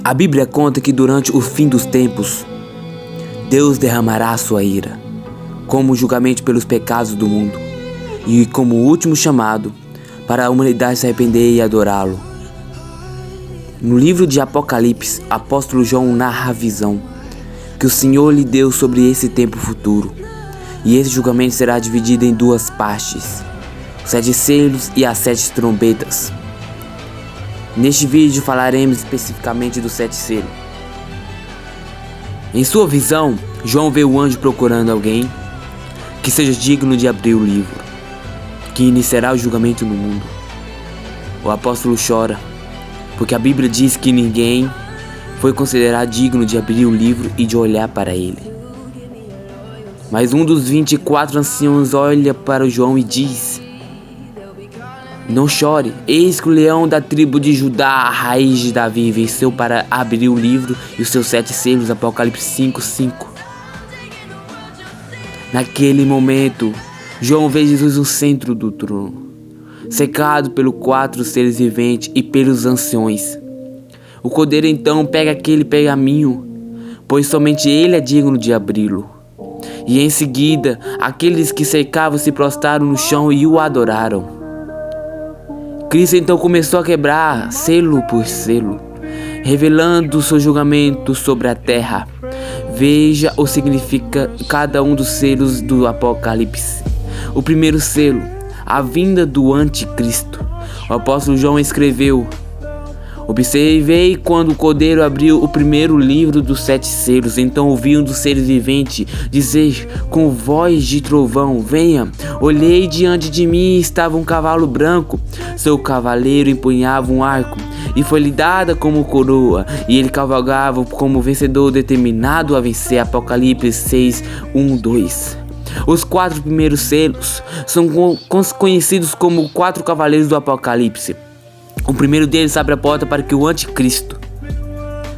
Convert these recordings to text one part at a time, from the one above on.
A Bíblia conta que durante o fim dos tempos, Deus derramará a sua ira, como julgamento pelos pecados do mundo, e como último chamado para a humanidade se arrepender e adorá-lo. No livro de Apocalipse, apóstolo João narra a visão que o Senhor lhe deu sobre esse tempo futuro, e esse julgamento será dividido em duas partes: os 7 selos e as 7 trombetas. Neste vídeo falaremos especificamente dos 7 selos. Em sua visão, João vê o anjo procurando alguém que seja digno de abrir o livro, que iniciará o julgamento no mundo. O apóstolo chora, porque a Bíblia diz que ninguém foi considerado digno de abrir o livro e de olhar para ele. Mas um dos 24 anciãos olha para João e diz: não chore, eis que o leão da tribo de Judá, a raiz de Davi, venceu para abrir o livro e os seus 7 selos. Apocalipse 5:5. Naquele momento, João vê Jesus no centro do trono, cercado pelos 4 seres viventes e pelos anciões. O cordeiro então pega aquele pergaminho, pois somente ele é digno de abri-lo. E em seguida, aqueles que cercavam se prostraram no chão e o adoraram. Cristo então começou a quebrar selo por selo, revelando o seu julgamento sobre a terra. Veja o que significa cada um dos selos do Apocalipse. O primeiro selo, a vinda do anticristo. O apóstolo João escreveu: observei quando o cordeiro abriu o primeiro livro dos 7 selos. Então ouvi um dos seres viventes dizer com voz de trovão: venha. Olhei, diante de mim estava um cavalo branco. Seu cavaleiro empunhava um arco e foi-lhe dada como coroa, e ele cavalgava como vencedor determinado a vencer. Apocalipse 6:1-2. Os 4 primeiros selos são conhecidos como 4 cavaleiros do Apocalipse. O primeiro deles abre a porta para que o anticristo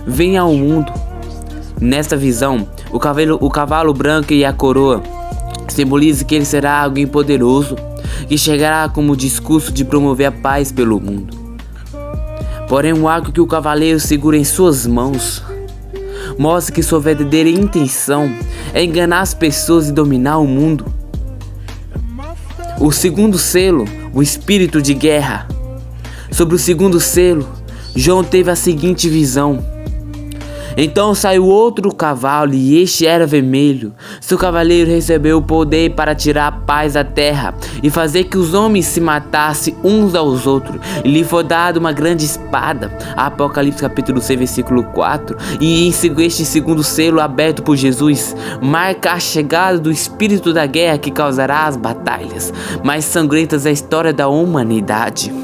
venha ao mundo. Nesta visão, o cavalo branco e a coroa simbolizam que ele será alguém poderoso, que chegará como discurso de promover a paz pelo mundo. Porém, o arco que o cavaleiro segura em suas mãos mostra que sua verdadeira intenção é enganar as pessoas e dominar o mundo. O segundo selo, o espírito de guerra. Sobre o segundo selo, João teve a seguinte visão: então saiu outro cavalo, e este era vermelho. Seu cavaleiro recebeu o poder para tirar a paz da terra e fazer que os homens se matassem uns aos outros. E lhe foi dada uma grande espada. Apocalipse capítulo 6, versículo 4. E este segundo selo, aberto por Jesus, marca a chegada do espírito da guerra, que causará as batalhas mais sangrentas da história da humanidade.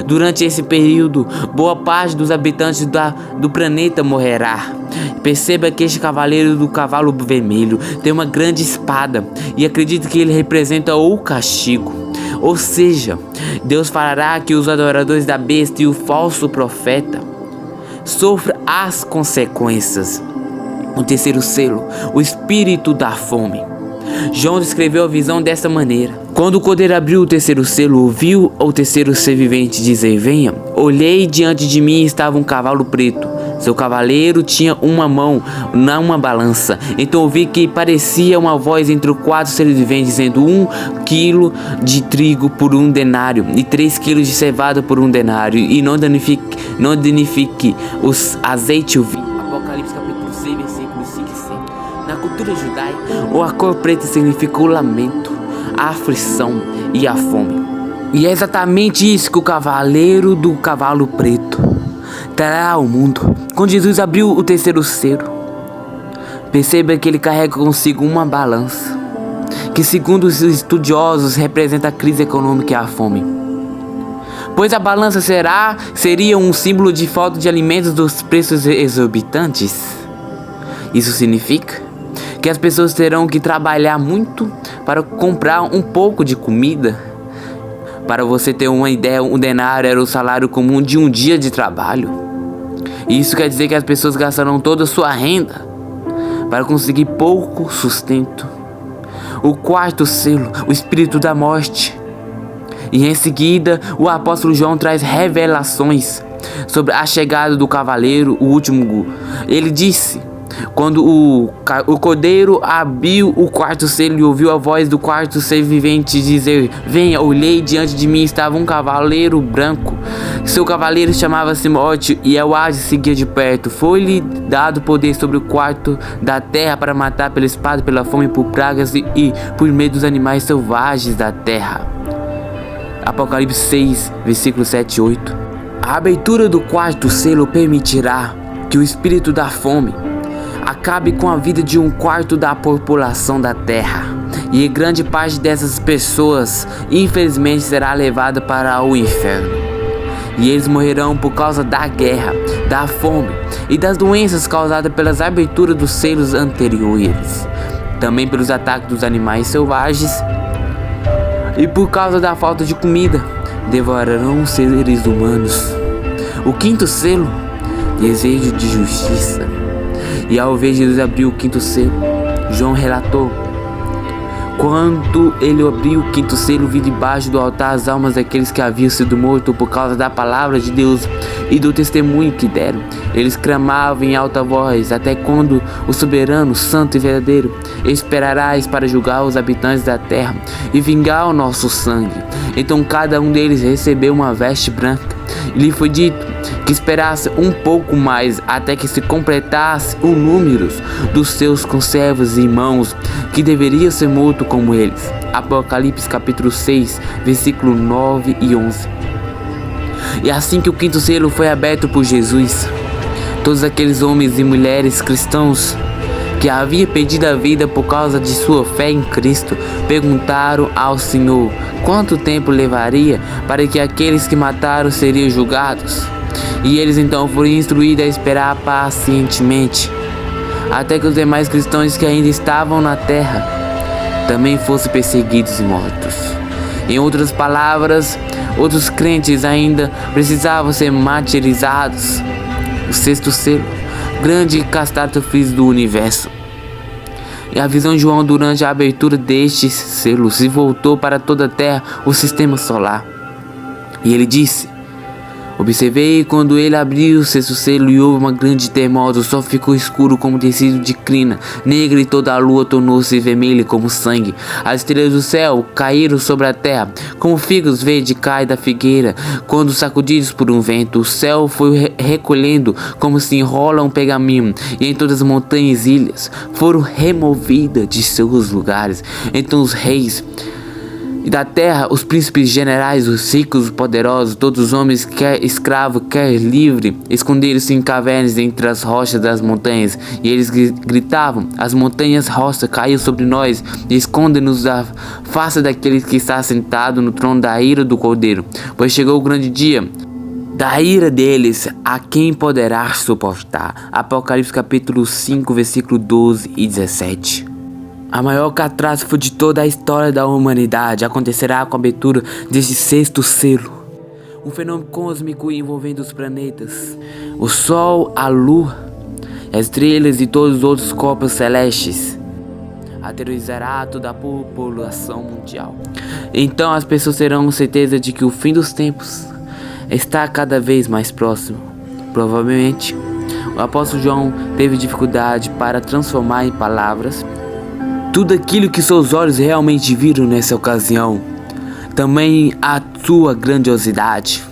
Durante esse período, boa parte dos habitantes do planeta morrerá. Perceba que este cavaleiro do cavalo vermelho tem uma grande espada, e acredito que ele representa o castigo. Ou seja, Deus fará que os adoradores da besta e o falso profeta sofram as consequências. O terceiro selo, o espírito da fome. João descreveu a visão dessa maneira: quando o cordeiro abriu o terceiro selo, ouviu o terceiro ser vivente dizer: venha. Olhei, diante de mim estava um cavalo preto. Seu cavaleiro tinha uma mão uma balança. Então ouvi que parecia uma voz entre os 4 seres viventes, dizendo: 1 quilo de trigo por 1 denário, e 3 quilos de cevada por 1 denário, e não danifique os azeite e o vinho. Apocalipse capítulo 6, versículos 5 e 6. Na cultura judaica, a cor preta significa o lamento, a aflição e a fome. E é exatamente isso que o cavaleiro do cavalo preto trará ao mundo. Quando Jesus abriu o terceiro selo, perceba que ele carrega consigo uma balança, que segundo os estudiosos representa a crise econômica e a fome. Pois a balança seria um símbolo de falta de alimentos, dos preços exorbitantes. Isso significa que as pessoas terão que trabalhar muito para comprar um pouco de comida. Para você ter uma ideia, 1 denário era o salário comum de um dia de trabalho. Isso quer dizer que as pessoas gastarão toda a sua renda para conseguir pouco sustento. O quarto selo, o espírito da morte. E em seguida, o apóstolo João traz revelações sobre a chegada do cavaleiro, o último. Ele disse: quando o cordeiro abriu o quarto selo e ouviu a voz do quarto ser vivente dizer: venha, olhei, diante de mim estava um cavaleiro branco. Seu cavaleiro chamava-se Morte, e o Hades seguia de perto. Foi-lhe dado poder sobre o quarto da terra para matar pela espada, pela fome, por pragas e por meio dos animais selvagens da terra. Apocalipse 6, versículos 7 e 8. A abertura do quarto selo permitirá que o espírito da fome acabe com a vida de um quarto da população da terra, e grande parte dessas pessoas infelizmente será levada para o inferno, e eles morrerão por causa da guerra, da fome e das doenças causadas pelas aberturas dos selos anteriores, também pelos ataques dos animais selvagens e por causa da falta de comida. Devorarão os seres humanos. O quinto selo, desejo de justiça. E ao ver Jesus abrir o quinto selo, João relatou: quando ele abriu o quinto selo, vi debaixo do altar as almas daqueles que haviam sido mortos por causa da palavra de Deus e do testemunho que deram. Eles clamavam em alta voz: até quando, o soberano, santo e verdadeiro, esperarás para julgar os habitantes da terra e vingar o nosso sangue? Então cada um deles recebeu uma veste branca, e lhe foi dito que esperasse um pouco mais até que se completasse o número dos seus conservos e irmãos que deveriam ser mortos como eles. Apocalipse capítulo 6, versículo 9 e 11. E assim que o quinto selo foi aberto por Jesus, todos aqueles homens e mulheres cristãos que haviam perdido a vida por causa de sua fé em Cristo perguntaram ao Senhor quanto tempo levaria para que aqueles que mataram seriam julgados. E eles então foram instruídos a esperar pacientemente até que os demais cristãos que ainda estavam na terra também fossem perseguidos e mortos. Em outras palavras, outros crentes ainda precisavam ser martirizados. O sexto selo, grande catástrofe do universo. E a visão de João durante a abertura deste selo se voltou para toda a terra, o sistema solar. E ele disse: observei quando ele abriu o sexto selo e houve uma grande terremoto, o sol ficou escuro como tecido de crina negra e toda a lua tornou-se vermelha como sangue. As estrelas do céu caíram sobre a terra, como figos verdes caem da figueira quando sacudidos por um vento. O céu foi recolhendo como se enrola um pergaminho, e em todas as montanhas e ilhas foram removidas de seus lugares. Então os reis e da terra, os príncipes, generais, os ricos, os poderosos, todos os homens, quer escravo, quer livre, esconderam-se em cavernas entre as rochas das montanhas. E eles gritavam: as montanhas rochas caiu sobre nós, e esconde-nos da face daquele que está sentado no trono da ira do Cordeiro. Pois chegou o grande dia da ira deles, a quem poderá suportar? Apocalipse capítulo 5, versículo 12 e 17. A maior catástrofe de toda a história da humanidade acontecerá com a abertura deste sexto selo. Um fenômeno cósmico envolvendo os planetas, o Sol, a Lua, as estrelas e todos os outros corpos celestes. Aterrorizará toda a população mundial. Então as pessoas terão certeza de que o fim dos tempos está cada vez mais próximo. Provavelmente, o apóstolo João teve dificuldade para transformar em palavras tudo aquilo que seus olhos realmente viram nessa ocasião. Também a sua grandiosidade.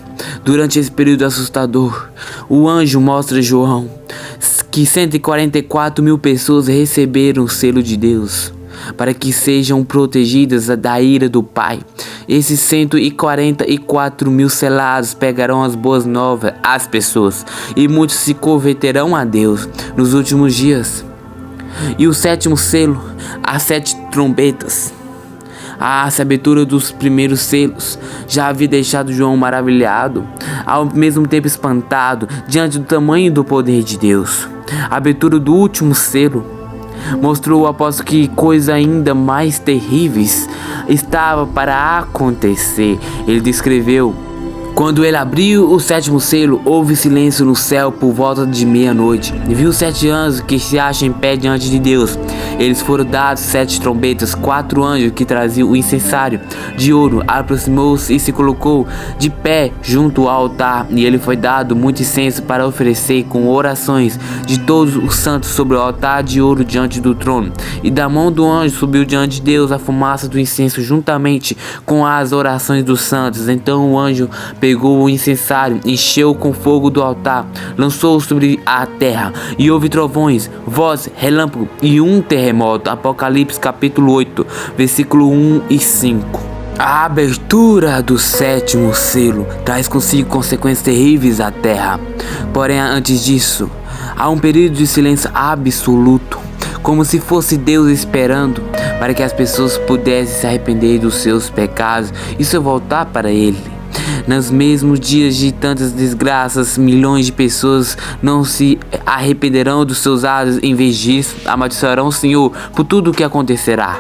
Durante esse período assustador, o anjo mostra a João que 144 mil pessoas receberam o selo de Deus para que sejam protegidas da ira do Pai. Esses 144 mil selados pegarão as boas novas às pessoas, e muitos se converterão a Deus nos últimos dias. E o sétimo selo, as 7 trombetas. A abertura dos primeiros selos já havia deixado João maravilhado, ao mesmo tempo espantado, diante do tamanho do poder de Deus. A abertura do último selo mostrou ao apóstolo que coisas ainda mais terríveis estavam para acontecer. Ele descreveu: quando ele abriu o sétimo selo, houve silêncio no céu por volta de meia-noite. E viu 7 anjos que se acham em pé diante de Deus. eles foram dados 7 trombetas. 4 anjos que traziam o incensário de ouro aproximou-se e se colocou de pé junto ao altar, e ele foi dado muito incenso para oferecer com orações de todos os santos sobre o altar de ouro diante do trono. E da mão do anjo subiu diante de Deus a fumaça do incenso juntamente com as orações dos santos. Então o anjo pegou o incensário, encheu com fogo do altar, lançou sobre a terra, e houve trovões, voz, relâmpago e um terremoto. Apocalipse capítulo 8, versículo 1 e 5. A abertura do 7º selo traz consigo consequências terríveis à terra. Porém, antes disso, há um período de silêncio absoluto, como se fosse Deus esperando para que as pessoas pudessem se arrepender dos seus pecados e se voltar para Ele. Nos mesmos dias de tantas desgraças, milhões de pessoas não se arrependerão dos seus atos. Em vez disso, amaldiçoarão o Senhor por tudo o que acontecerá.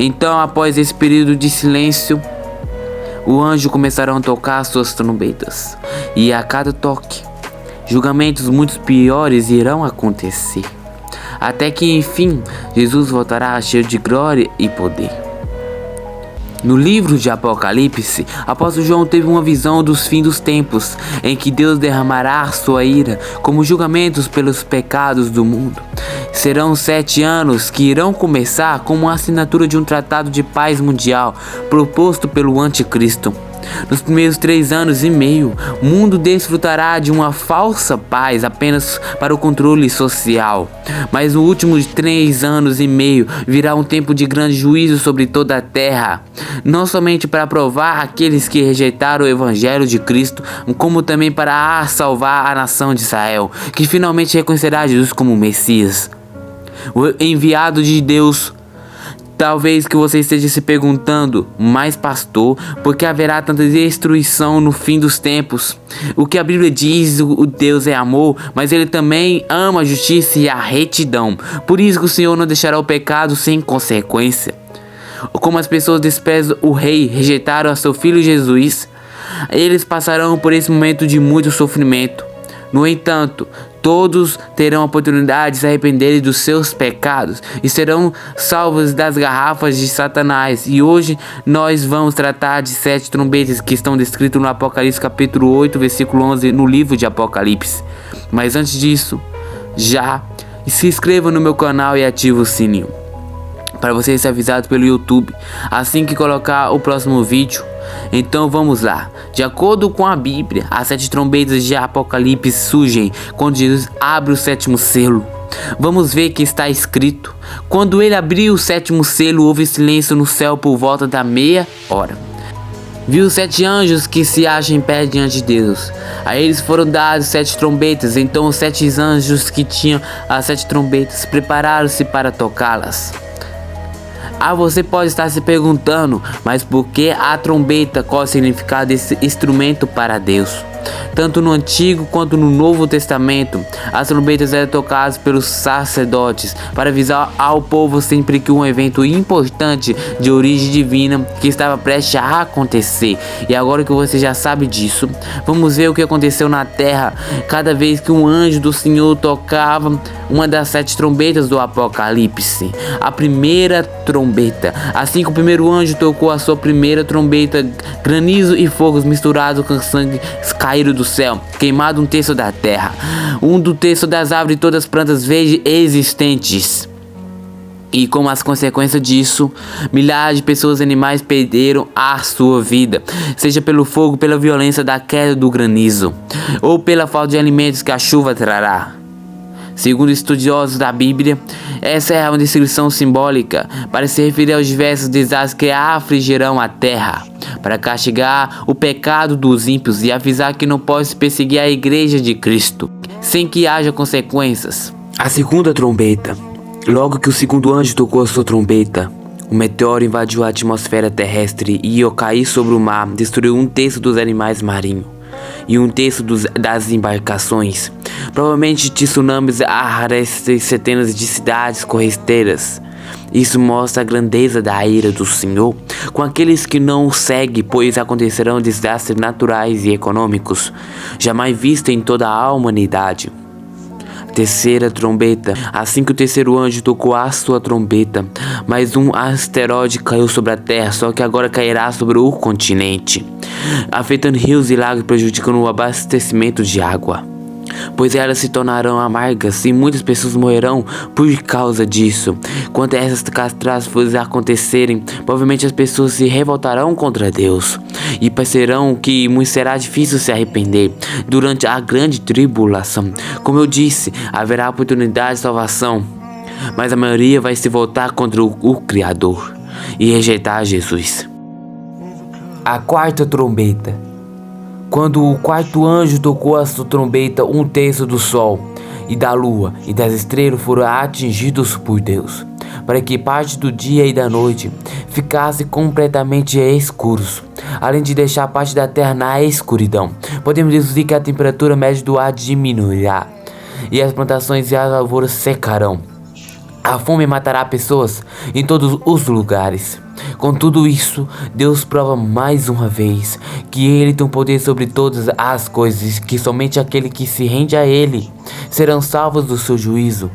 Então, após esse período de silêncio, o anjo começarão a tocar suas trombetas, e a cada toque, julgamentos muito piores irão acontecer, até que enfim Jesus voltará cheio de glória e poder. No livro de Apocalipse, apóstolo João teve uma visão dos fins dos tempos, em que Deus derramará sua ira como julgamentos pelos pecados do mundo. Serão 7 anos que irão começar como a assinatura de um tratado de paz mundial proposto pelo anticristo. Nos primeiros 3 anos e meio, o mundo desfrutará de uma falsa paz apenas para o controle social. Mas nos últimos 3 anos e meio virá um tempo de grande juízo sobre toda a terra, não somente para provar aqueles que rejeitaram o evangelho de Cristo, como também para salvar a nação de Israel, que finalmente reconhecerá Jesus como Messias, o enviado de Deus. Talvez que você esteja se perguntando, mas pastor, por que haverá tanta destruição no fim dos tempos? O que a Bíblia diz, o Deus é amor, mas Ele também ama a justiça e a retidão. Por isso que o Senhor não deixará o pecado sem consequência. Como as pessoas desprezam o rei, rejeitaram a seu filho Jesus, eles passarão por esse momento de muito sofrimento. No entanto, todos terão a oportunidade de se arrependerem dos seus pecados e serão salvos das garrafas de Satanás. E hoje nós vamos tratar de 7 trombetas que estão descritas no Apocalipse capítulo 8, versículo 11, no livro de Apocalipse. Mas antes disso, já se inscreva no meu canal e ative o sininho para você ser avisado pelo YouTube assim que colocar o próximo vídeo. Então vamos lá. De acordo com a Bíblia, as 7 trombetas de Apocalipse surgem quando Jesus abre o 7º selo. Vamos ver que está escrito: quando ele abriu o 7º selo, houve silêncio no céu por volta da meia hora. Viu 7 anjos que se acham em pé diante de Deus. A eles foram dados 7 trombetas. Então os 7 anjos que tinham as 7 trombetas prepararam-se para tocá-las. Você pode estar se perguntando, mas por que a trombeta? Qual é o significado desse instrumento para Deus? Tanto no Antigo quanto no Novo Testamento, as trombetas eram tocadas pelos sacerdotes para avisar ao povo sempre que um evento importante de origem divina que estava prestes a acontecer. E agora que você já sabe disso, vamos ver o que aconteceu na terra cada vez que um anjo do Senhor tocava uma das 7 trombetas do Apocalipse. A primeira trombeta. Assim que o primeiro anjo tocou a sua primeira trombeta, granizo e fogos misturados com sangue caíram do céu, queimado 1/3 da terra, 1/3 das árvores e todas as plantas verdes existentes. E como as consequências disso, milhares de pessoas e animais perderam a sua vida, seja pelo fogo, pela violência da queda do granizo, ou pela falta de alimentos que a chuva trará. Segundo estudiosos da Bíblia, essa é uma descrição simbólica para se referir aos diversos desastres que afligirão a terra, para castigar o pecado dos ímpios e avisar que não pode se perseguir a igreja de Cristo, sem que haja consequências. A segunda trombeta. Logo que o segundo anjo tocou a sua trombeta, um meteoro invadiu a atmosfera terrestre e, ao cair sobre o mar, destruiu 1/3 dos animais marinhos e 1/3 das embarcações. Provavelmente tsunamis arrastam centenas de cidades costeiras. Isso mostra a grandeza da ira do Senhor com aqueles que não o seguem, pois acontecerão desastres naturais e econômicos jamais vistos em toda a humanidade. A terceira trombeta. Assim que o terceiro anjo tocou a sua trombeta, mais um asteroide caiu sobre a Terra, só que agora cairá sobre o continente, afetando rios e lagos, prejudicando o abastecimento de água, pois elas se tornarão amargas e muitas pessoas morrerão por causa disso. Quando essas catástrofes acontecerem, provavelmente as pessoas se revoltarão contra Deus e parecerão que será difícil se arrepender durante a grande tribulação. Como eu disse, haverá oportunidade de salvação, mas a maioria vai se voltar contra o Criador e rejeitar Jesus. A quarta trombeta. Quando o quarto anjo tocou a sua trombeta, um terço do sol e da lua e das estrelas foram atingidos por Deus, para que parte do dia e da noite ficasse completamente escuros, além de deixar parte da terra na escuridão. Podemos deduzir que a temperatura média do ar diminuirá e as plantações e as lavouras secarão. A fome matará pessoas em todos os lugares. Com tudo isso, Deus prova mais uma vez que Ele tem poder sobre todas as coisas, que somente aquele que se rende a Ele serão salvos do seu juízo.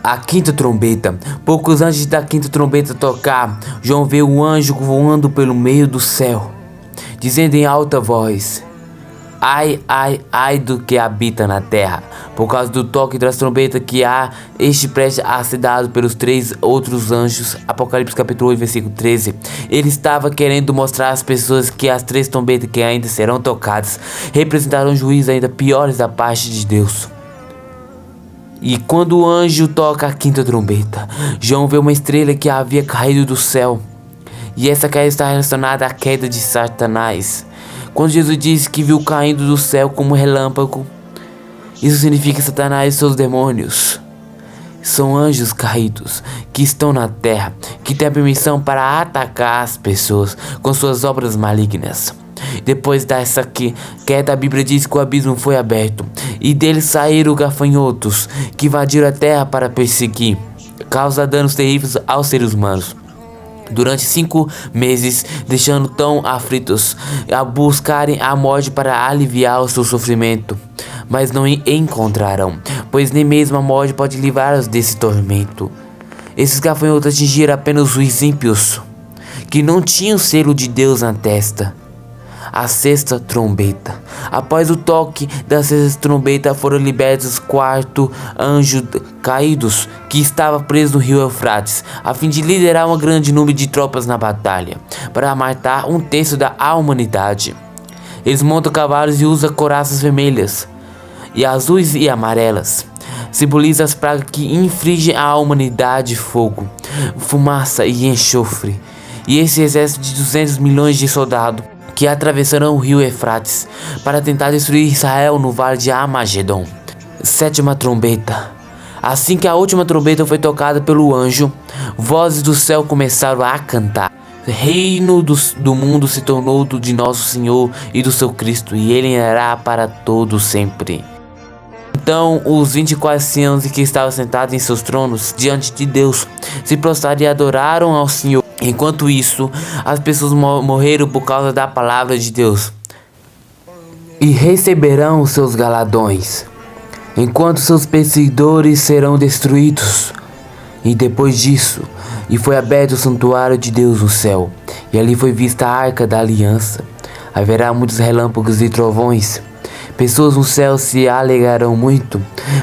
A quinta trombeta. Poucos antes da quinta trombeta tocar, João vê um anjo voando pelo meio do céu, dizendo em alta voz: ai, ai, ai do que habita na terra, por causa do toque das trombetas que há este prestes a ser dado pelos 3 outros anjos. Apocalipse capítulo 8, versículo 13. Ele estava querendo mostrar às pessoas que as 3 trombetas que ainda serão tocadas representarão juízos ainda piores da parte de Deus. E quando o anjo toca a quinta trombeta, João vê uma estrela que havia caído do céu, e essa queda está relacionada à queda de Satanás. Quando Jesus disse que viu caindo do céu como um relâmpago, isso significa que Satanás e seus demônios são anjos caídos que estão na terra, que têm a permissão para atacar as pessoas com suas obras malignas. Depois dessa queda, a Bíblia diz que o abismo foi aberto e dele saíram gafanhotos que invadiram a terra para perseguir, causar danos terríveis aos seres humanos durante 5 meses, deixando tão aflitos a buscarem a morte para aliviar o seu sofrimento, mas não encontrarão, pois nem mesmo a morte pode livrar-os desse tormento. Esses gafanhotos atingiram apenas os ímpios, que não tinham o selo de Deus na testa. A sexta trombeta. Após o toque da sexta trombeta, foram libertos os 4 anjos caídos que estava preso no rio Eufrates, a fim de liderar um grande número de tropas na batalha, para matar 1/3 da humanidade. Eles montam cavalos e usam couraças vermelhas e azuis e amarelas. Simboliza as pragas que infligem à humanidade fogo, fumaça e enxofre. E esse exército de 200 milhões de soldados que atravessarão o rio Eufrates para tentar destruir Israel no vale de Armagedon. Sétima trombeta. Assim que a última trombeta foi tocada pelo anjo, vozes do céu começaram a cantar: reino do mundo se tornou de nosso Senhor e do seu Cristo, e ele reinará para todo sempre. Então os 24 anciãos que estavam sentados em seus tronos diante de Deus se prostraram e adoraram ao Senhor. Enquanto isso, as pessoas morreram por causa da palavra de Deus e receberão os seus galardões, enquanto seus perseguidores serão destruídos. E depois disso, foi aberto o santuário de Deus no céu, e ali foi vista a arca da aliança. Haverá muitos relâmpagos e trovões. Pessoas no céu se alegrarão muito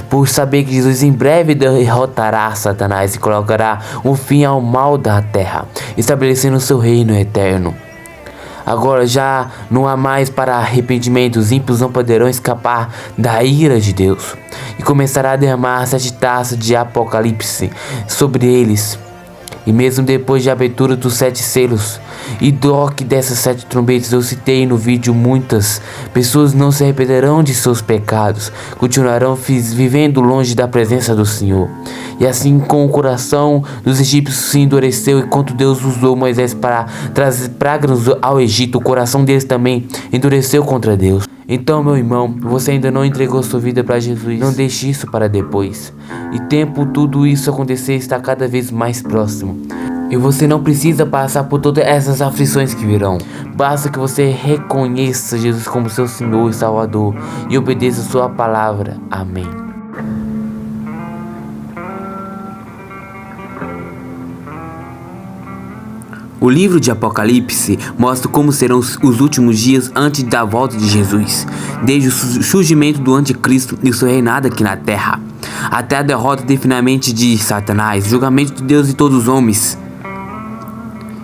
por saber que Jesus em breve derrotará Satanás e colocará um fim ao mal da terra, estabelecendo seu reino eterno. Agora já não há mais para arrependimento, os ímpios não poderão escapar da ira de Deus, e começará a derramar 7 taças de Apocalipse sobre eles. E mesmo depois de abertura dos 7 selos e toque dessas 7 trombetas, eu citei no vídeo, muitas pessoas não se arrependerão de seus pecados, continuarão vivendo longe da presença do Senhor. E assim com o coração dos egípcios se endureceu, enquanto Deus usou Moisés para trazer pragas ao Egito, o coração deles também endureceu contra Deus. Então, meu irmão, você ainda não entregou sua vida para Jesus, não deixe isso para depois. E tempo tudo isso acontecer está cada vez mais próximo. E você não precisa passar por todas essas aflições que virão. Basta que você reconheça Jesus como seu Senhor e Salvador e obedeça a sua palavra. Amém. O livro de Apocalipse mostra como serão os últimos dias antes da volta de Jesus, desde o surgimento do anticristo e seu reinado aqui na terra, até a derrota definitivamente de Satanás, julgamento de Deus e todos os homens.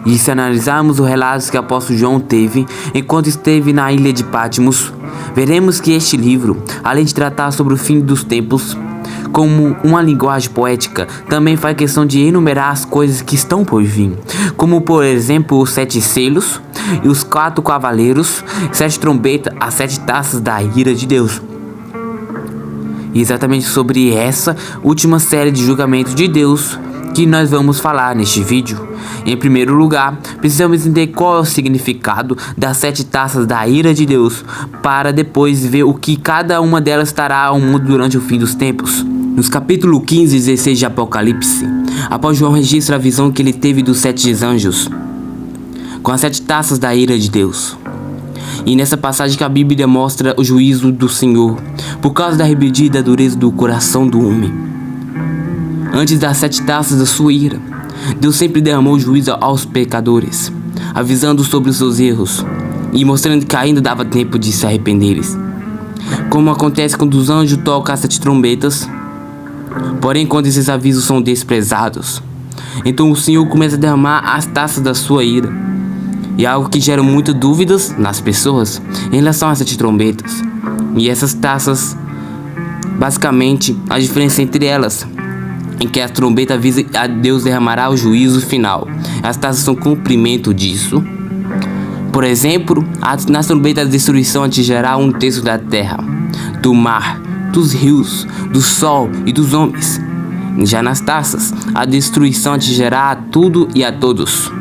E se analisarmos os relatos que o apóstolo João teve enquanto esteve na ilha de Patmos, veremos que este livro, além de tratar sobre o fim dos tempos, como uma linguagem poética, também faz questão de enumerar as coisas que estão por vir, como por exemplo os 7 selos e os 4 cavaleiros, 7 trombetas, as 7 taças da ira de Deus. E exatamente sobre essa última série de julgamentos de Deus que nós vamos falar neste vídeo. Em primeiro lugar, precisamos entender qual é o significado das 7 taças da ira de Deus, para depois ver o que cada uma delas trará ao mundo durante o fim dos tempos. Nos capítulos 15 e 16 de Apocalipse, após João registra a visão que ele teve dos 7 anjos, com as 7 taças da ira de Deus. E nessa passagem que a Bíblia mostra o juízo do Senhor, por causa da rebeldia e da dureza do coração do homem. Antes das 7 taças da sua ira, Deus sempre derramou juízo aos pecadores, avisando sobre os seus erros e mostrando que ainda dava tempo de se arrependeres. Como acontece quando os anjos tocam as 7 trombetas, porém quando esses avisos são desprezados, então o Senhor começa a derramar as taças da sua ira. E é algo que gera muitas dúvidas nas pessoas em relação às 7 trombetas. E essas taças, basicamente, a diferença entre elas em que a trombeta avisa a Deus derramará o juízo final. As taças são cumprimento disso. Por exemplo, nas trombetas a destruição atingirá 1/3 da terra, do mar, dos rios, do sol e dos homens. Já nas taças, a destruição atingirá a tudo e a todos.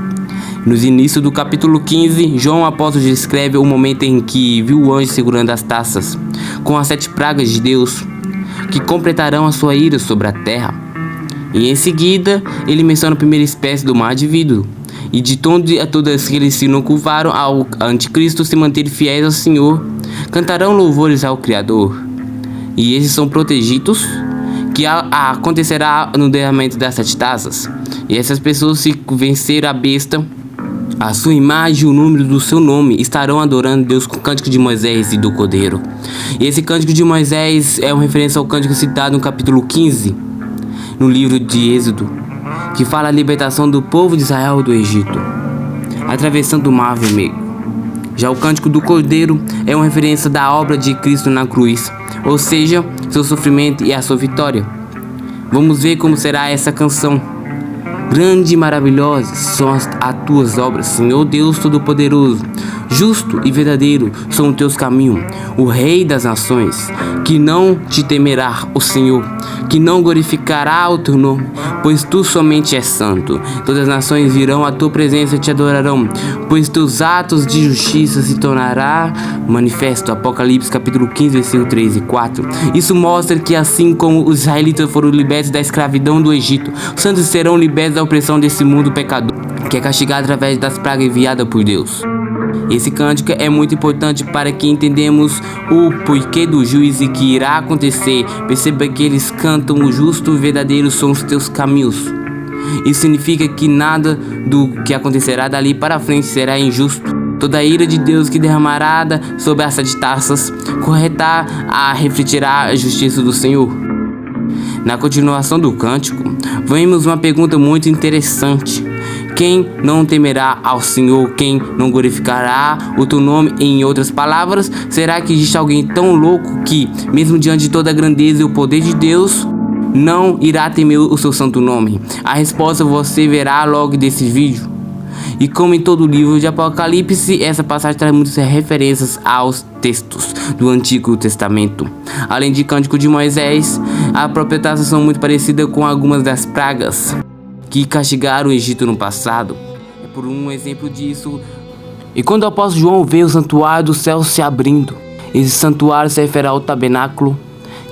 Nos inícios do capítulo 15, João apóstolo descreve o momento em que viu o anjo segurando as taças, com as 7 pragas de Deus, que completarão a sua ira sobre a terra. E em seguida, ele menciona a primeira espécie do mar de vidro, e de todas que eles se não curvaram ao anticristo se manterem fiéis ao Senhor, cantarão louvores ao Criador. E esses são protegidos, que acontecerá no derramamento das 7 taças. E essas pessoas, se vencer a besta, a sua imagem e o número do seu nome, estarão adorando Deus com o cântico de Moisés e do Cordeiro. E esse cântico de Moisés é uma referência ao cântico citado no capítulo 15, no livro de Êxodo, que fala a libertação do povo de Israel do Egito, atravessando o Mar Vermelho. Já o cântico do Cordeiro é uma referência da obra de Cristo na cruz, ou seja, seu sofrimento e a sua vitória. Vamos ver como será essa canção. Grande e maravilhosa são as tuas obras, Senhor Deus Todo-Poderoso. Justo e verdadeiro são os teus caminhos, o Rei das nações, que não te temerá o Senhor, que não glorificará o teu nome, pois tu somente és santo. Todas as nações virão à tua presença e te adorarão, pois teus atos de justiça se tornará manifesto. Apocalipse capítulo 15, versículo 3 e 4. Isso mostra que assim como os israelitas foram libertos da escravidão do Egito, os santos serão libertos da opressão desse mundo pecador, que é castigado através das pragas enviadas por Deus. Esse cântico é muito importante para que entendamos o porquê do juízo que irá acontecer. Perceba que eles cantam: o justo e verdadeiro são os teus caminhos. Isso significa que nada do que acontecerá dali para frente será injusto. Toda a ira de Deus que derramará sobre as 7 taças refletirá a justiça do Senhor. Na continuação do cântico, vemos uma pergunta muito interessante. Quem não temerá ao Senhor? Quem não glorificará o teu nome? Em outras palavras, será que existe alguém tão louco que, mesmo diante de toda a grandeza e o poder de Deus, não irá temer o seu santo nome? A resposta você verá logo desse vídeo. E como em todo o livro de Apocalipse, essa passagem traz muitas referências aos textos do Antigo Testamento. Além de Cântico de Moisés, a própria taça são muito parecida com algumas das pragas que castigaram o Egito no passado. É por um exemplo disso. E quando o apóstolo João vê o santuário do céu se abrindo, esse santuário se refere ao tabernáculo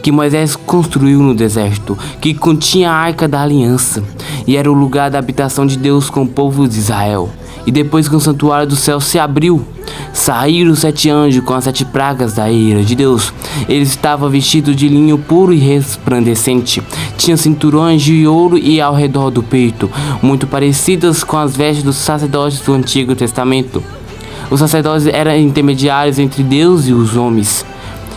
que Moisés construiu no deserto, que continha a Arca da Aliança, e era o lugar da habitação de Deus com o povo de Israel. E depois que o santuário do céu se abriu, saíram os 7 anjos com as 7 pragas da ira de Deus. Eles estavam vestidos de linho puro e resplandecente, tinha cinturões de ouro e ao redor do peito, muito parecidas com as vestes dos sacerdotes do Antigo Testamento. Os sacerdotes eram intermediários entre Deus e os homens.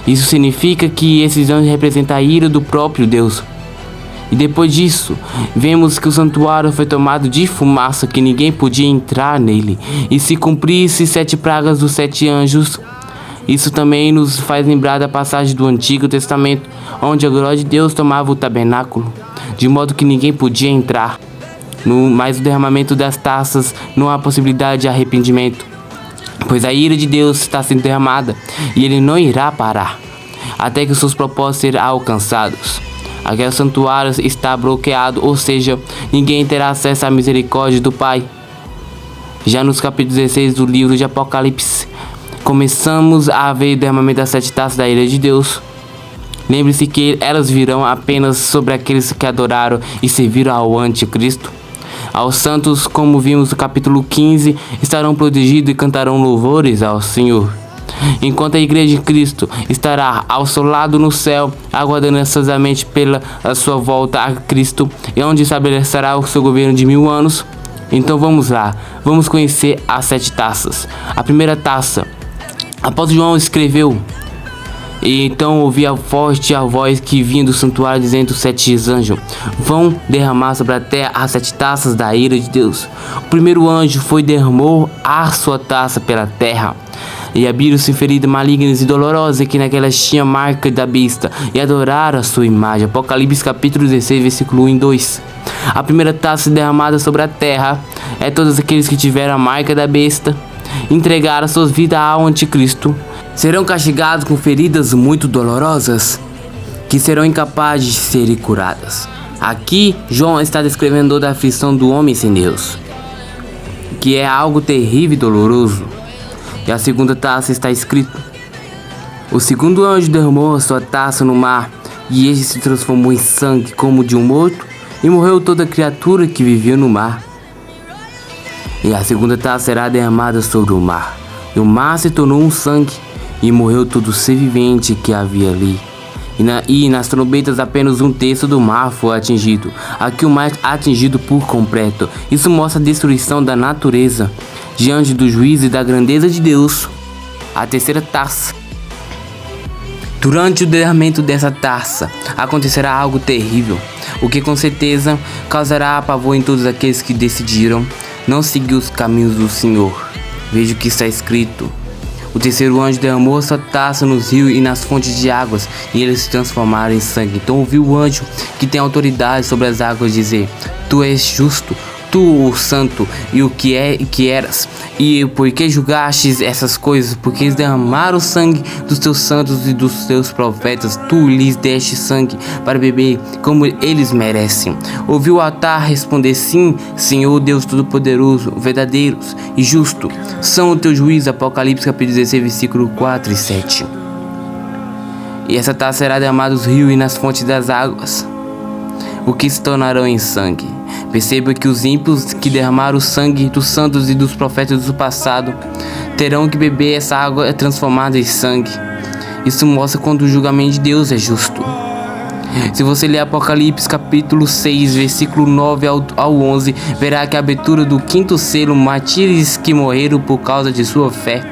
Isso significa que esses anjos representam a ira do próprio Deus. E depois disso, vemos que o santuário foi tomado de fumaça, que ninguém podia entrar nele. E se cumprisse 7 pragas dos 7 anjos, isso também nos faz lembrar da passagem do Antigo Testamento, onde a glória de Deus tomava o tabernáculo, de modo que ninguém podia entrar. Mas o derramamento das taças não há possibilidade de arrependimento, pois a ira de Deus está sendo derramada e ele não irá parar, até que os seus propósitos sejam alcançados. Aquele santuário está bloqueado, ou seja, ninguém terá acesso à misericórdia do Pai. Já nos capítulos 16 do livro de Apocalipse, começamos a ver o derramamento das 7 taças da ira de Deus. Lembre-se que elas virão apenas sobre aqueles que adoraram e serviram ao anticristo. Aos santos, como vimos no capítulo 15, estarão protegidos e cantarão louvores ao Senhor. Enquanto a igreja de Cristo estará ao seu lado no céu, aguardando ansiosamente pela sua volta a Cristo, e onde estabelecerá o seu governo de 1000 anos. Então vamos lá, vamos conhecer as 7 taças. A primeira taça. Após João escreveu, e então ouvi a forte a voz que vinha do santuário dizendo: 7 anjos vão derramar sobre a terra as 7 taças da ira de Deus. O primeiro anjo derramou a sua taça pela terra, e abriram-se feridas malignas e dolorosas, que naquelas tinha marca da besta, e adoraram a sua imagem. Apocalipse capítulo 16, versículo 1 e 2. A primeira taça derramada sobre a terra é todos aqueles que tiveram a marca da besta, entregaram suas vidas ao anticristo, serão castigados com feridas muito dolorosas, que serão incapazes de serem curadas. Aqui, João está descrevendo toda a aflição do homem sem Deus, que é algo terrível e doloroso. E a segunda taça está escrito: o segundo anjo derramou a sua taça no mar, e este se transformou em sangue como de um morto, e morreu toda criatura que vivia no mar. E a segunda taça será derramada sobre o mar, e o mar se tornou um sangue, e morreu todo ser vivente que havia ali. E nas trombetas apenas 1/3 do mar foi atingido. Aqui o mar atingido por completo. Isso mostra a destruição da natureza diante do juízo e da grandeza de Deus. A terceira taça. Durante o derramamento dessa taça acontecerá algo terrível, o que com certeza causará pavor em todos aqueles que decidiram não seguir os caminhos do Senhor. Veja o que está escrito: o terceiro anjo derramou sua taça nos rios e nas fontes de águas, e eles se transformaram em sangue. Então ouviu o anjo que tem autoridade sobre as águas dizer: tu és justo, tu o santo, e o que eras, e por que julgastes essas coisas? Porque eles derramaram o sangue dos teus santos e dos teus profetas, tu lhes deste sangue para beber, como eles merecem. Ouviu o altar responder: sim, Senhor Deus Todo-Poderoso, verdadeiros e justo são o teu juízo. Apocalipse capítulo 16, versículo 4 e 7. E essa taça será derramada nos rios e nas fontes das águas, o que se tornarão em sangue. Perceba que os ímpios que derramaram o sangue dos santos e dos profetas do passado terão que beber essa água transformada em sangue. Isso mostra quando o julgamento de Deus é justo. Se você ler Apocalipse capítulo 6, versículo 9 ao 11, verá que a abertura do 5º selo, mártires que morreram por causa de sua fé.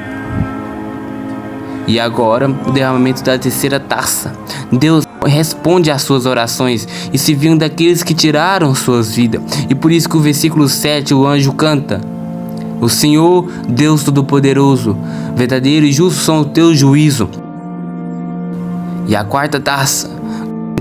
E agora, o derramamento da terceira taça. Deus responde às suas orações e se viu daqueles que tiraram suas vidas. E por isso que o versículo 7, o anjo canta: o Senhor, Deus Todo-Poderoso, verdadeiro e justo são o teu juízo. E a quarta taça,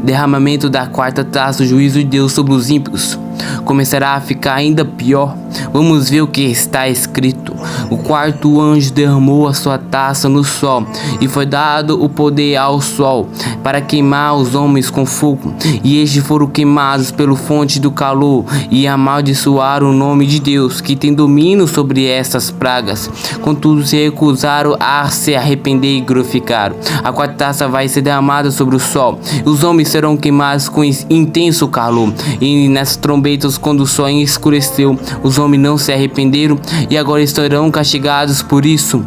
derramamento da quarta taça, o juízo de Deus sobre os ímpios, começará a ficar ainda pior. Vamos ver o que está escrito. O quarto anjo derramou a sua taça no sol, e foi dado o poder ao sol para queimar os homens com fogo, e estes foram queimados pela fonte do calor, e amaldiçoaram o nome de Deus, que tem domínio sobre estas pragas. Contudo se recusaram a se arrepender e glorificaram. A quarta taça vai ser derramada sobre o sol, e os homens serão queimados com intenso calor. E nas trombetas, quando o sol escureceu, os homens não se arrependeram, e agora estarão castigados por isso.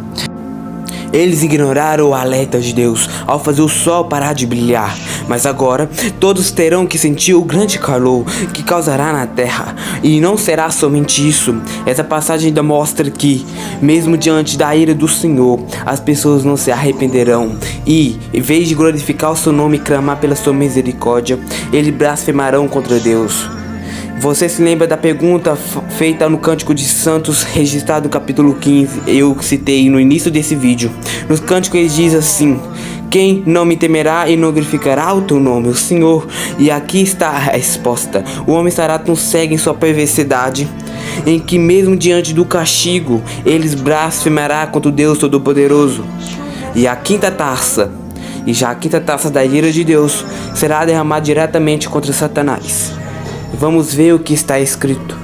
Eles ignoraram o alerta de Deus ao fazer o sol parar de brilhar. Mas agora todos terão que sentir o grande calor que causará na terra. E não será somente isso. Essa passagem ainda mostra que, mesmo diante da ira do Senhor, as pessoas não se arrependerão. E, em vez de glorificar o seu nome e clamar pela sua misericórdia, eles blasfemarão contra Deus. Você se lembra da pergunta feita no Cântico de Santos, registrado no capítulo 15, eu citei no início desse vídeo. No cântico ele diz assim: quem não me temerá e não glorificará o teu nome, o Senhor? E aqui está a resposta: o homem estará tão cego em sua perversidade, em que mesmo diante do castigo, eles blasfemará contra o Deus Todo-Poderoso. E a quinta taça da ira de Deus será derramada diretamente contra Satanás. Vamos ver o que está escrito.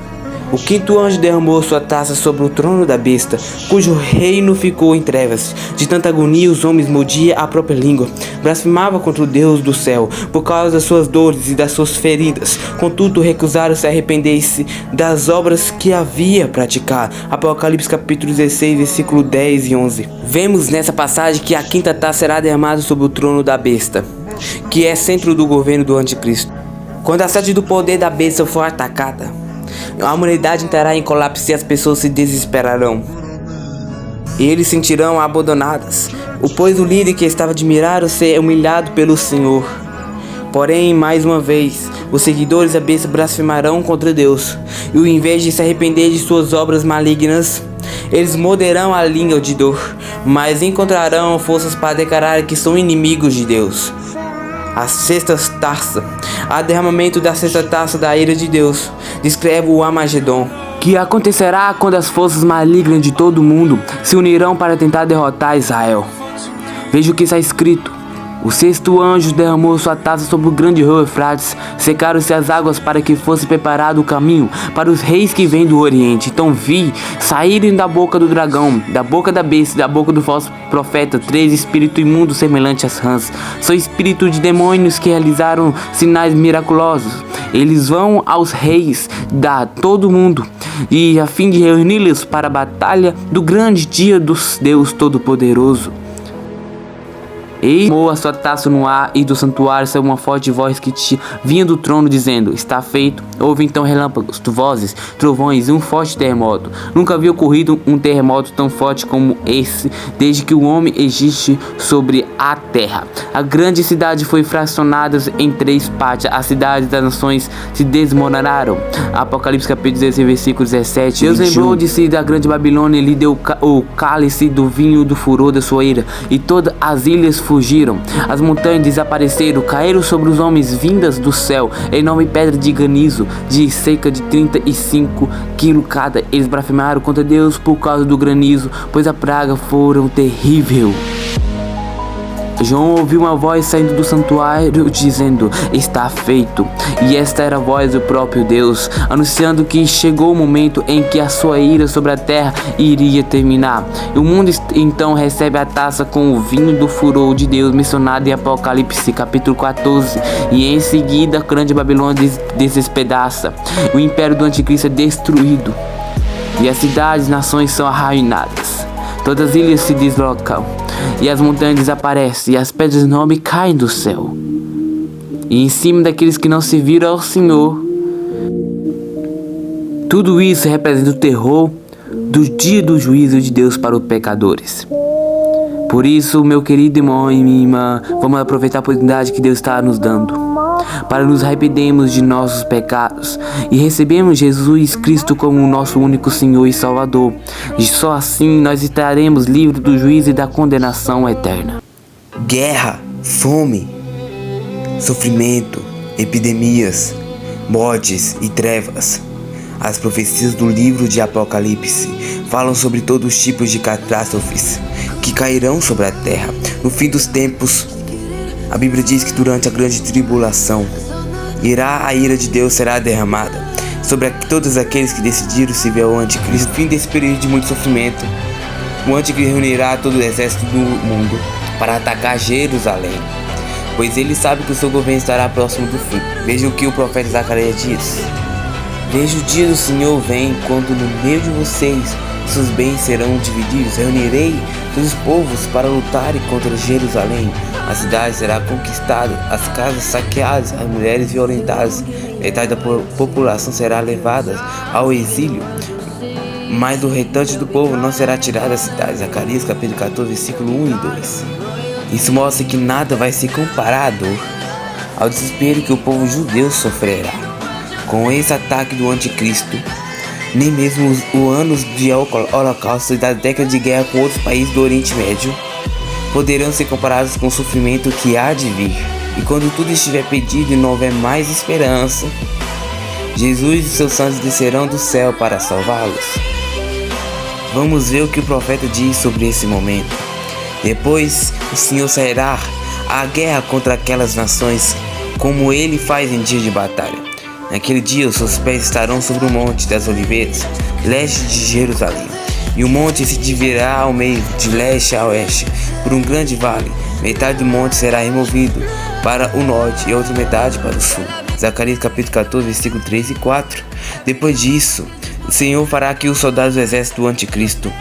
O quinto anjo derramou sua taça sobre o trono da besta, cujo reino ficou em trevas. De tanta agonia os homens mordiam a própria língua, blasfemavam contra o Deus do céu, por causa das suas dores e das suas feridas. Contudo recusaram-se a arrepender-se das obras que havia praticado. Apocalipse capítulo 16, versículo 10 e 11. Vemos nessa passagem que a quinta taça será derramada sobre o trono da besta, que é centro do governo do anticristo. Quando a sede do poder da besta for atacada, a humanidade entrará em colapso e as pessoas se desesperarão. E eles se sentirão abandonadas, pois o líder que estava admirado ser humilhado pelo Senhor. Porém, mais uma vez, os seguidores da besta blasfemarão contra Deus, e ao invés de se arrepender de suas obras malignas, eles morderão a língua de dor, mas encontrarão forças para declarar que são inimigos de Deus. A sexta taça, o derramamento da sexta taça da ira de Deus, descreve o Armagedon, que acontecerá quando as forças malignas de todo o mundo se unirão para tentar derrotar Israel. Veja o que está escrito: o sexto anjo derramou sua taça sobre o grande rio Eufrates, secaram-se as águas para que fosse preparado o caminho para os reis que vêm do Oriente. Então vi saírem da boca do dragão, da boca da besta e da boca do falso profeta 3 espíritos imundos semelhantes às rãs. São espíritos de demônios que realizaram sinais miraculosos. Eles vão aos reis da todo mundo, e a fim de reuni-los para a batalha do grande dia do Deus Todo-Poderoso. E tomou a sua taça no ar, e do santuário saiu uma forte voz que vinha do trono, dizendo: está feito. Houve então relâmpagos, vozes, trovões e um forte terremoto. Nunca havia ocorrido um terremoto tão forte como esse, desde que o homem existe sobre a terra. A grande cidade foi fracionada em 3 partes. As cidades das nações se desmoronaram. Apocalipse capítulo 16, versículo 17. Deus lembrou de si da grande Babilônia e lhe deu o cálice do vinho do furor da sua ira, e todas as ilhas fugiram, as montanhas desapareceram, caíram sobre os homens vindas do céu, enorme pedra de granizo de cerca de 35 quilos cada. Eles blasfemaram contra Deus por causa do granizo, pois a praga foram terrível. João ouviu uma voz saindo do santuário dizendo: está feito. E esta era a voz do próprio Deus, anunciando que chegou o momento em que a sua ira sobre a terra iria terminar. E o mundo então recebe a taça com o vinho do furor de Deus, mencionado em Apocalipse capítulo 14. E em seguida a grande Babilônia despedaça. O império do anticristo é destruído, e as cidades e nações são arruinadas. Todas as ilhas se deslocam, e as montanhas desaparecem, e as pedras enormes caem do céu. E em cima daqueles que não se viram ao Senhor. Tudo isso representa o terror do dia do juízo de Deus para os pecadores. Por isso, meu querido irmão e minha irmã, vamos aproveitar a oportunidade que Deus está nos dando para nos arrependermos de nossos pecados e recebemos Jesus Cristo como o nosso único Senhor e Salvador. E só assim nós estaremos livres do juízo e da condenação eterna. Guerra, fome, sofrimento, epidemias, mortes e trevas. As profecias do livro de Apocalipse falam sobre todos os tipos de catástrofes que cairão sobre a terra. No fim dos tempos, a Bíblia diz que durante a grande tribulação, a ira de Deus será derramada sobre todos aqueles que decidiram se ver ao anticristo. No fim desse período de muito sofrimento, o anticristo reunirá todo o exército do mundo para atacar Jerusalém, pois ele sabe que o seu governo estará próximo do fim. Veja o que o profeta Zacarias diz: veja o dia do Senhor vem, quando no meio de vocês seus bens serão divididos. Reunirei seus povos para lutarem contra Jerusalém. A cidade será conquistada, as casas saqueadas, as mulheres violentadas, metade da população será levada ao exílio, mas o restante do povo não será tirado da cidade. Zacarias capítulo 14, versículo 1 e 2. Isso mostra que nada vai ser comparado ao desespero que o povo judeu sofrerá com esse ataque do anticristo. Nem mesmo os anos de holocausto e da década de guerra com outros países do Oriente Médio poderão ser comparados com o sofrimento que há de vir. E quando tudo estiver perdido e não houver mais esperança, Jesus e seus santos descerão do céu para salvá-los. Vamos ver o que o profeta diz sobre esse momento. Depois o Senhor sairá à guerra contra aquelas nações, como ele faz em dia de batalha. Naquele dia os seus pés estarão sobre o monte das oliveiras, leste de Jerusalém, e o monte se dividirá ao meio, de leste a oeste, por um grande vale. Metade do monte será removido para o norte e outra metade para o sul. Zacarias capítulo 14, versículo 3 e 4. Depois disso, o Senhor fará que os soldados do exército do anticristo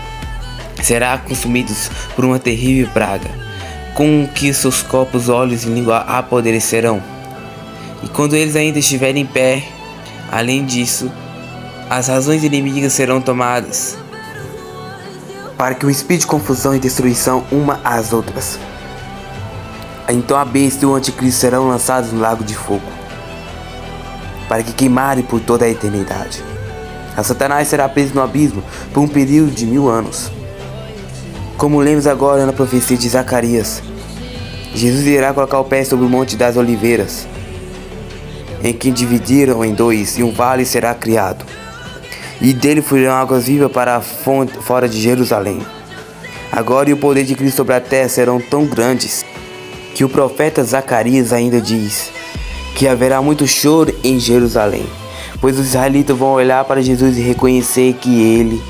serão consumidos por uma terrível praga, com que seus corpos, olhos e língua apodrecerão. E quando eles ainda estiverem em pé, além disso, as razões inimigas serão tomadas, para que o espírito de confusão e destruição uma às outras. Então a besta e o anticristo serão lançados no lago de fogo, para que queimarem por toda a eternidade. A Satanás será preso no abismo por um período de 1000 anos. Como lemos agora na profecia de Zacarias, Jesus irá colocar o pé sobre o monte das oliveiras, em que dividiram em dois, e um vale será criado, e dele fluirão águas vivas para a fonte fora de Jerusalém. Agora, e o poder de Cristo sobre a terra serão tão grandes, que o profeta Zacarias ainda diz que haverá muito choro em Jerusalém, pois os israelitas vão olhar para Jesus e reconhecer que ele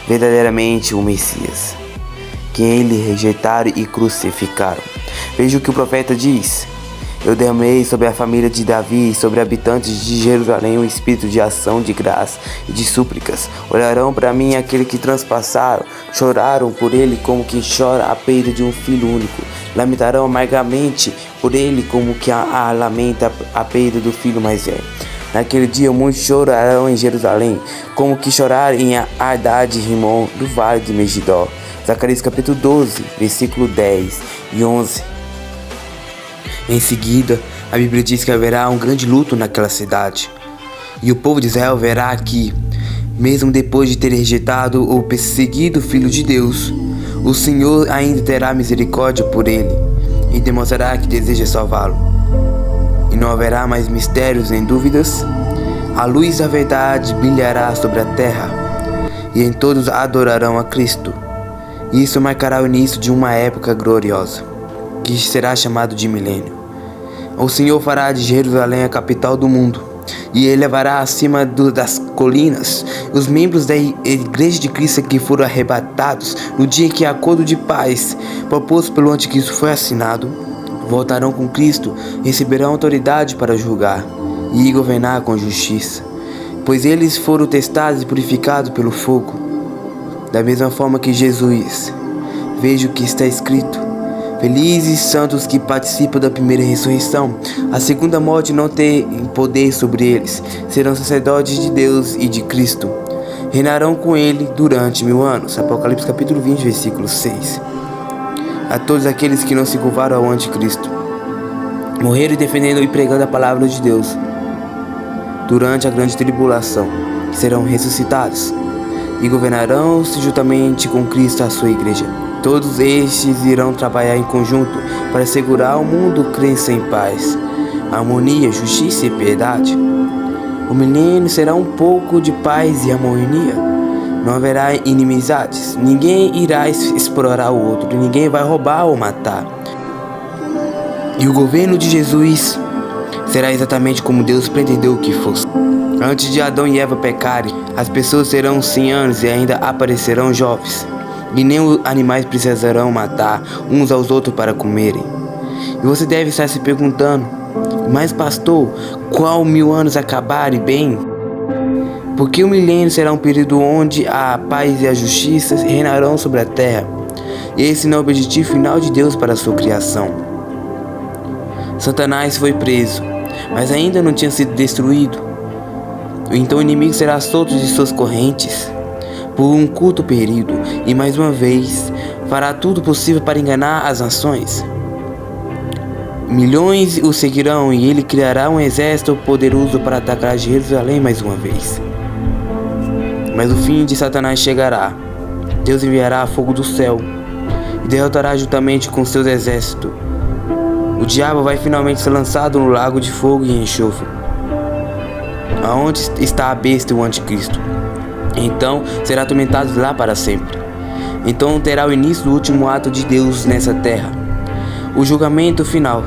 verdadeiramente o Messias, que ele rejeitaram e crucificaram. Veja o que o profeta diz: eu derramei sobre a família de Davi e sobre habitantes de Jerusalém um espírito de ação, de graça e de súplicas. Olharão para mim aquele que transpassaram, choraram por ele como quem chora a perda de um filho único. Lamentarão amargamente por ele como que lamenta a perda do filho mais velho. Naquele dia muitos chorarão em Jerusalém, como que choraram em Ardade e Rimon, do vale de Megiddo. Zacarias capítulo 12, versículo 10 e 11. Em seguida, a Bíblia diz que haverá um grande luto naquela cidade. E o povo de Israel verá que, mesmo depois de ter rejeitado ou perseguido o Filho de Deus, o Senhor ainda terá misericórdia por ele e demonstrará que deseja salvá-lo. E não haverá mais mistérios nem dúvidas. A luz da verdade brilhará sobre a terra, e em todos adorarão a Cristo. E isso marcará o início de uma época gloriosa, que será chamado de milênio. O Senhor fará de Jerusalém a capital do mundo, e ele levará acima das colinas os membros da igreja de Cristo que foram arrebatados no dia em que o acordo de paz proposto pelo anticristo foi assinado. Voltarão com Cristo e receberão autoridade para julgar e governar com justiça, pois eles foram testados e purificados pelo fogo. Da mesma forma que Jesus, veja o que está escrito: felizes santos que participam da primeira ressurreição. A segunda morte não tem poder sobre eles. Serão sacerdotes de Deus e de Cristo. Reinarão com ele durante 1000 anos. Apocalipse capítulo 20, versículo 6. A todos aqueles que não se curvaram ao anticristo, morreram defendendo e pregando a palavra de Deus durante a grande tribulação, serão ressuscitados e governarão-se juntamente com Cristo a sua igreja. Todos estes irão trabalhar em conjunto para assegurar ao mundo crença em paz, harmonia, justiça e piedade. O milênio será um pouco de paz e harmonia. Não haverá inimizades, ninguém irá explorar o outro, ninguém vai roubar ou matar. E o governo de Jesus será exatamente como Deus pretendeu que fosse. Antes de Adão e Eva pecarem, as pessoas terão 100 anos e ainda aparecerão jovens. E nem os animais precisarão matar uns aos outros para comerem. E você deve estar se perguntando: mas pastor, qual 1000 anos acabarem bem? Porque o milênio será um período onde a paz e a justiça reinarão sobre a terra. Esse não é o objetivo final de Deus para a sua criação. Satanás foi preso, mas ainda não tinha sido destruído. Então o inimigo será solto de suas correntes por um curto período e mais uma vez fará tudo possível para enganar as nações. Milhões o seguirão e ele criará um exército poderoso para atacar Jerusalém mais uma vez. Mas o fim de Satanás chegará. Deus enviará fogo do céu e derrotará juntamente com seus exércitos. O diabo vai finalmente ser lançado no lago de fogo e enxofre, aonde está a besta e o anticristo. Então será atormentado lá para sempre. Então terá o início do último ato de Deus nessa terra, o julgamento final.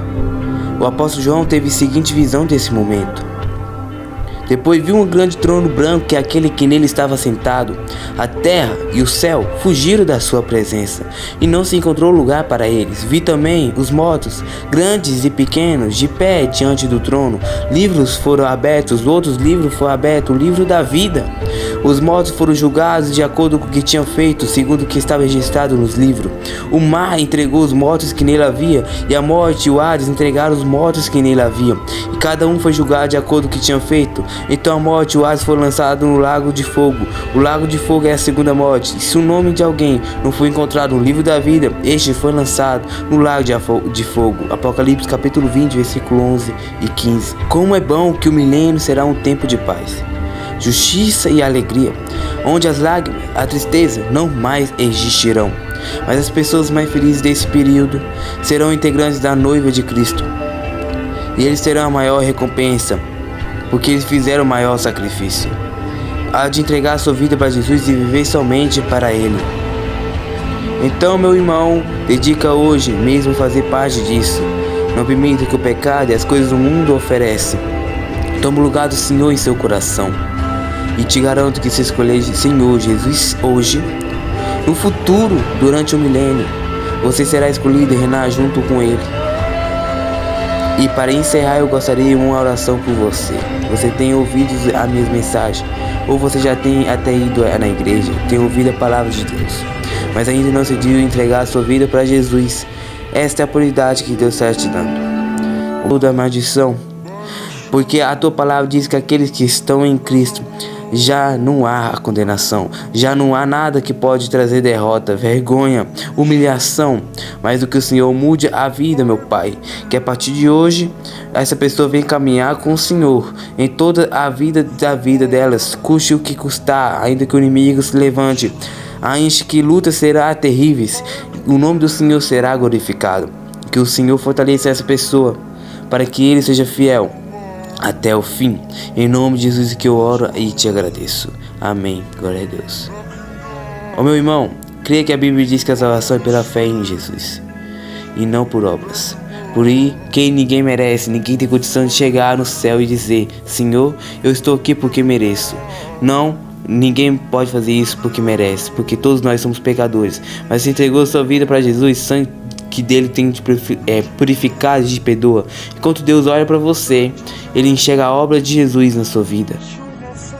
O apóstolo João teve a seguinte visão desse momento. Depois viu um grande trono branco, que é aquele que nele estava sentado. A terra e o céu fugiram da sua presença, e não se encontrou lugar para eles. Vi também os mortos, grandes e pequenos, de pé diante do trono. Livros foram abertos, outros livros foram abertos, o livro da vida. Os mortos foram julgados de acordo com o que tinham feito, segundo o que estava registrado nos livros. O mar entregou os mortos que nele havia, e a morte e o Hades entregaram os mortos que nele havia. E cada um foi julgado de acordo com o que tinha feito. Então a morte e o Hades foram lançados no lago de fogo. O lago de fogo é a segunda morte. E se o nome de alguém não foi encontrado no livro da vida, este foi lançado no lago de fogo. Apocalipse capítulo 20, versículo 11 e 15. Como é bom que o milênio será um tempo de paz, justiça e alegria, onde as lágrimas, a tristeza não mais existirão. Mas as pessoas mais felizes desse período serão integrantes da noiva de Cristo, e eles terão a maior recompensa, porque eles fizeram o maior sacrifício, a de entregar a sua vida para Jesus e viver somente para Ele. Então, meu irmão, dedica hoje mesmo a fazer parte disso. Não permita que o pecado e as coisas do mundo oferecem. Toma o lugar do Senhor em seu coração, e te garanto que se escolher o Senhor Jesus hoje, no futuro, durante o milênio, você será escolhido e reinar junto com Ele. E para encerrar, eu gostaria de uma oração por você. Você tem ouvido as minhas mensagens, ou você já tem até ido na igreja, tem ouvido a palavra de Deus, mas ainda não decidiu entregar a sua vida para Jesus. Esta é a prioridade que Deus está te dando. Toda maldição, porque a tua palavra diz que aqueles que estão em Cristo já não há condenação, já não há nada que pode trazer derrota, vergonha, humilhação, mas do que o Senhor mude a vida, meu Pai, que a partir de hoje essa pessoa venha caminhar com o Senhor em toda a vida delas, custe o que custar, ainda que o inimigo se levante, ainda que lutas serão terríveis, o nome do Senhor será glorificado. Que o Senhor fortaleça essa pessoa para que ele seja fiel até o fim. Em nome de Jesus que eu oro e te agradeço. Amém. Glória a Deus. Ó meu irmão, creia que a Bíblia diz que a salvação é pela fé em Jesus e não por obras. Por aí, quem ninguém merece, ninguém tem condição de chegar no céu e dizer: Senhor, eu estou aqui porque mereço. Não, ninguém pode fazer isso porque merece, porque todos nós somos pecadores. Mas se entregou sua vida para Jesus, sangue que dele tem te purificado e te perdoa. Enquanto Deus olha para você, Ele enxerga a obra de Jesus na sua vida.